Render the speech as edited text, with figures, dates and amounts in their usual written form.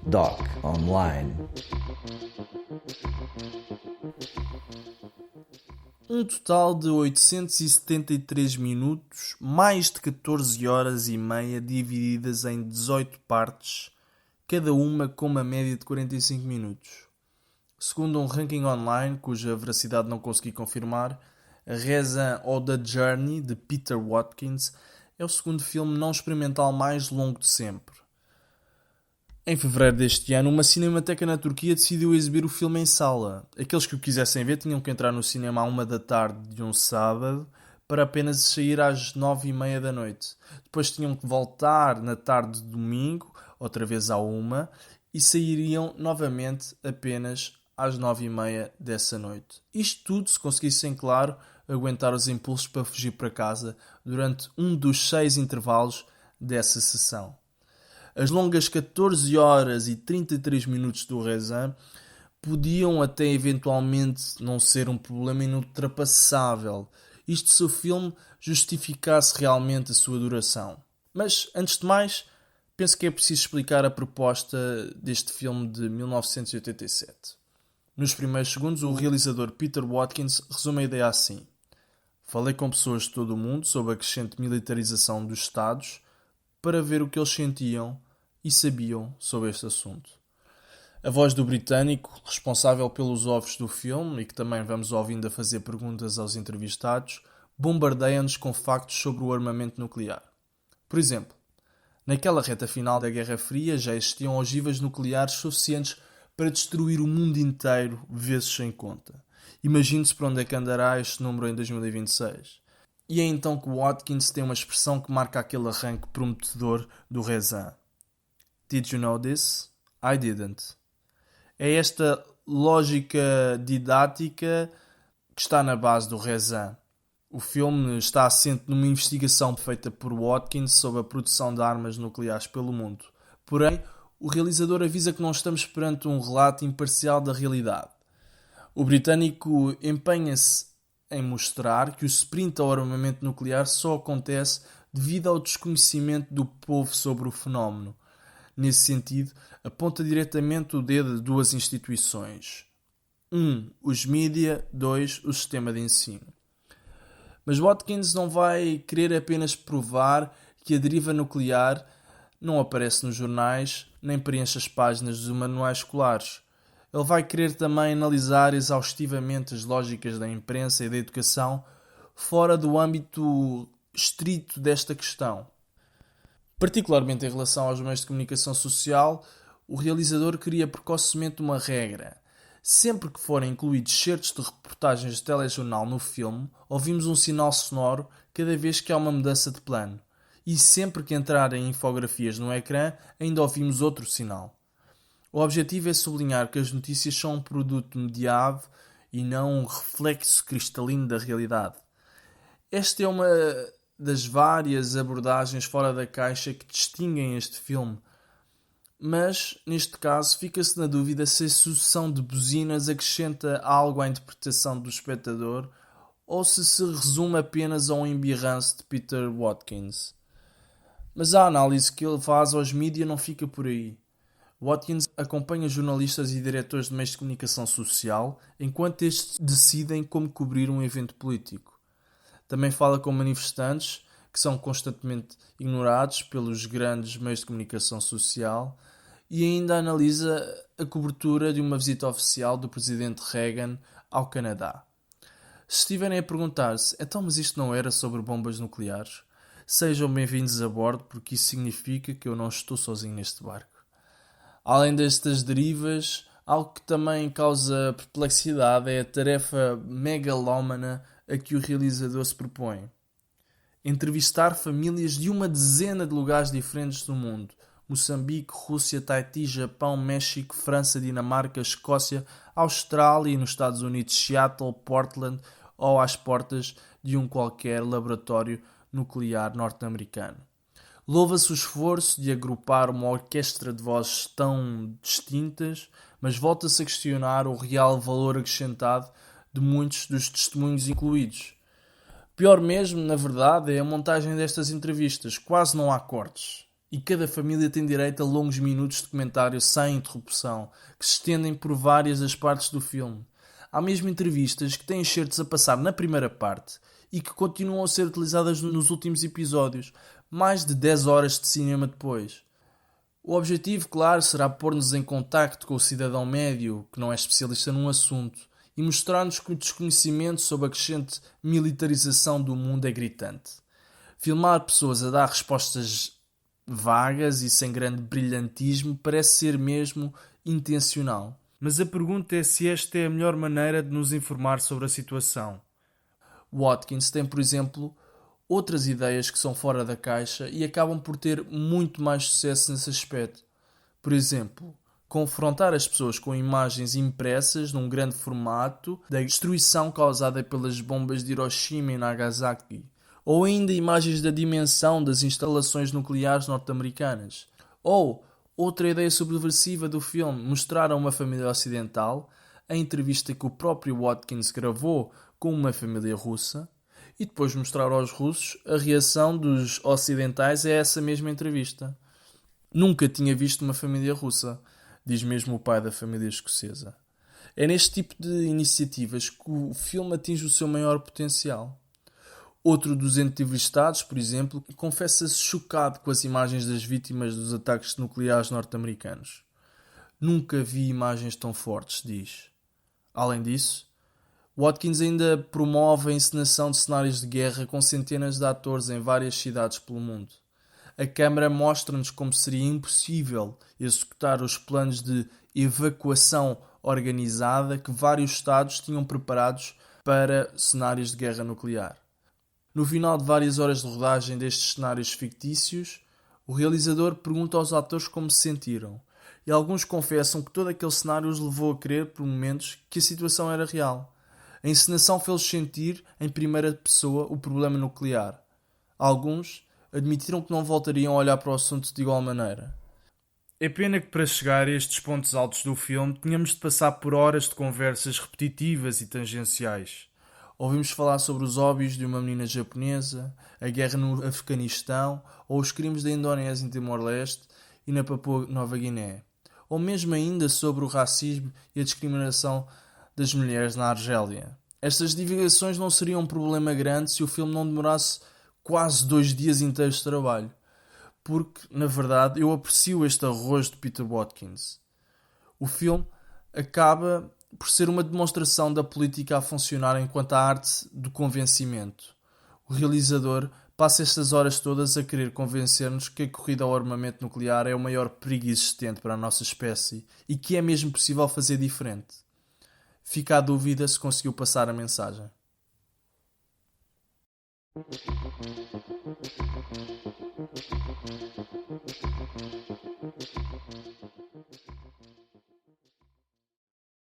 Doc Online. Um total de 873 minutos, mais de 14 horas e meia, divididas em 18 partes, cada uma com uma média de 45 minutos. Segundo um ranking online, cuja veracidade não consegui confirmar, a Reza ou The Journey, de Peter Watkins, é o segundo filme não experimental mais longo de sempre. Em fevereiro deste ano, uma cinemateca na Turquia decidiu exibir o filme em sala. Aqueles que o quisessem ver tinham que entrar no cinema à 1 da tarde de um sábado para apenas sair às 9h30 da noite. Depois tinham que voltar na tarde de domingo, outra vez à 1, e sairiam novamente apenas às 9h30 dessa noite. Isto tudo se conseguissem, claro, aguentar os impulsos para fugir para casa durante um dos 6 intervalos dessa sessão. As longas 14 horas e 33 minutos do Reza podiam até eventualmente não ser um problema inultrapassável, isto se o filme justificasse realmente a sua duração. Mas, antes de mais, penso que é preciso explicar a proposta deste filme de 1987. Nos primeiros segundos, o realizador Peter Watkins resume a ideia assim: falei com pessoas de todo o mundo sobre a crescente militarização dos Estados para ver o que eles sentiam e sabiam sobre este assunto. A voz do britânico, responsável pelos offs do filme, e que também vamos ouvindo a fazer perguntas aos entrevistados, bombardeia-nos com factos sobre o armamento nuclear. Por exemplo, naquela reta final da Guerra Fria já existiam ogivas nucleares suficientes para destruir o mundo inteiro vezes sem conta. Imagine-se para onde é que andará este número em 2026. E é então que Watkins tem uma expressão que marca aquele arranque prometedor do Reza. Did you know this? I didn't. É esta lógica didática que está na base do Reza. O filme está assente numa investigação feita por Watkins sobre a produção de armas nucleares pelo mundo. Porém, o realizador avisa que não estamos perante um relato imparcial da realidade. O britânico empenha-se em mostrar que o sprint ao armamento nuclear só acontece devido ao desconhecimento do povo sobre o fenómeno. Nesse sentido, aponta diretamente o dedo de duas instituições. 1. Os mídia. 2. O sistema de ensino. Mas Watkins não vai querer apenas provar que a deriva nuclear não aparece nos jornais, nem preenche as páginas dos manuais escolares. Ele vai querer também analisar exaustivamente as lógicas da imprensa e da educação fora do âmbito estrito desta questão. Particularmente em relação aos meios de comunicação social, o realizador cria precocemente uma regra. Sempre que forem incluídos certos de reportagens de telejornal no filme, ouvimos um sinal sonoro cada vez que há uma mudança de plano. E sempre que entrarem infografias no ecrã, ainda ouvimos outro sinal. O objetivo é sublinhar que as notícias são um produto mediado e não um reflexo cristalino da realidade. Esta é uma das várias abordagens fora da caixa que distinguem este filme. Mas, neste caso, fica-se na dúvida se a sucessão de buzinas acrescenta algo à interpretação do espectador ou se resume apenas a um embirrance de Peter Watkins. Mas a análise que ele faz aos mídias não fica por aí. Watkins acompanha jornalistas e diretores de meios de comunicação social enquanto estes decidem como cobrir um evento político. Também fala com manifestantes que são constantemente ignorados pelos grandes meios de comunicação social e ainda analisa a cobertura de uma visita oficial do presidente Reagan ao Canadá. Se estiverem a perguntar-se, então mas isto não era sobre bombas nucleares? Sejam bem-vindos a bordo, porque isso significa que eu não estou sozinho neste barco. Além destas derivas, algo que também causa perplexidade é a tarefa megalómana a que o realizador se propõe. Entrevistar famílias de uma dezena de lugares diferentes do mundo. Moçambique, Rússia, Tahiti, Japão, México, França, Dinamarca, Escócia, Austrália e nos Estados Unidos, Seattle, Portland ou às portas de um qualquer laboratório nuclear norte-americano. Louva-se o esforço de agrupar uma orquestra de vozes tão distintas, mas volta-se a questionar o real valor acrescentado de muitos dos testemunhos incluídos. Pior mesmo, na verdade, é a montagem destas entrevistas. Quase não há cortes. E cada família tem direito a longos minutos de comentário sem interrupção, que se estendem por várias das partes do filme. Há mesmo entrevistas que têm excertos a passar na primeira parte e que continuam a ser utilizadas nos últimos episódios, mais de 10 horas de cinema depois. O objetivo, claro, será pôr-nos em contacto com o cidadão médio, que não é especialista num assunto, e mostrar-nos que o desconhecimento sobre a crescente militarização do mundo é gritante. Filmar pessoas a dar respostas vagas e sem grande brilhantismo parece ser mesmo intencional. Mas a pergunta é se esta é a melhor maneira de nos informar sobre a situação. Watkins tem, por exemplo, outras ideias que são fora da caixa e acabam por ter muito mais sucesso nesse aspecto. Por exemplo, confrontar as pessoas com imagens impressas num grande formato da destruição causada pelas bombas de Hiroshima e Nagasaki, ou ainda imagens da dimensão das instalações nucleares norte-americanas. Ou, outra ideia subversiva do filme, mostrar a uma família ocidental a entrevista que o próprio Watkins gravou com uma família russa e depois mostrar aos russos a reação dos ocidentais a essa mesma entrevista. Nunca tinha visto uma família russa, diz mesmo o pai da família escocesa. É neste tipo de iniciativas que o filme atinge o seu maior potencial. Outro dos entrevistados, por exemplo, confessa-se chocado com as imagens das vítimas dos ataques nucleares norte-americanos. Nunca vi imagens tão fortes, diz. Além disso, Watkins ainda promove a encenação de cenários de guerra com centenas de atores em várias cidades pelo mundo. A câmara mostra-nos como seria impossível executar os planos de evacuação organizada que vários estados tinham preparados para cenários de guerra nuclear. No final de várias horas de rodagem destes cenários fictícios, o realizador pergunta aos atores como se sentiram, e alguns confessam que todo aquele cenário os levou a crer, por momentos, que a situação era real. A encenação fez-los sentir, em primeira pessoa, o problema nuclear. Alguns admitiram que não voltariam a olhar para o assunto de igual maneira. É pena que para chegar a estes pontos altos do filme tenhamos de passar por horas de conversas repetitivas e tangenciais. Ouvimos falar sobre os óbios de uma menina japonesa, a guerra no Afeganistão ou os crimes da Indonésia em Timor-Leste e na Papua Nova Guiné. Ou mesmo ainda sobre o racismo e a discriminação das mulheres na Argélia. Estas divagações não seriam um problema grande se o filme não demorasse quase 2 dias inteiros de trabalho. Porque, na verdade, eu aprecio este arroz de Peter Watkins. O filme acaba por ser uma demonstração da política a funcionar enquanto a arte do convencimento. O realizador passa estas horas todas a querer convencer-nos que a corrida ao armamento nuclear é o maior perigo existente para a nossa espécie e que é mesmo possível fazer diferente. Fica a dúvida se conseguiu passar a mensagem.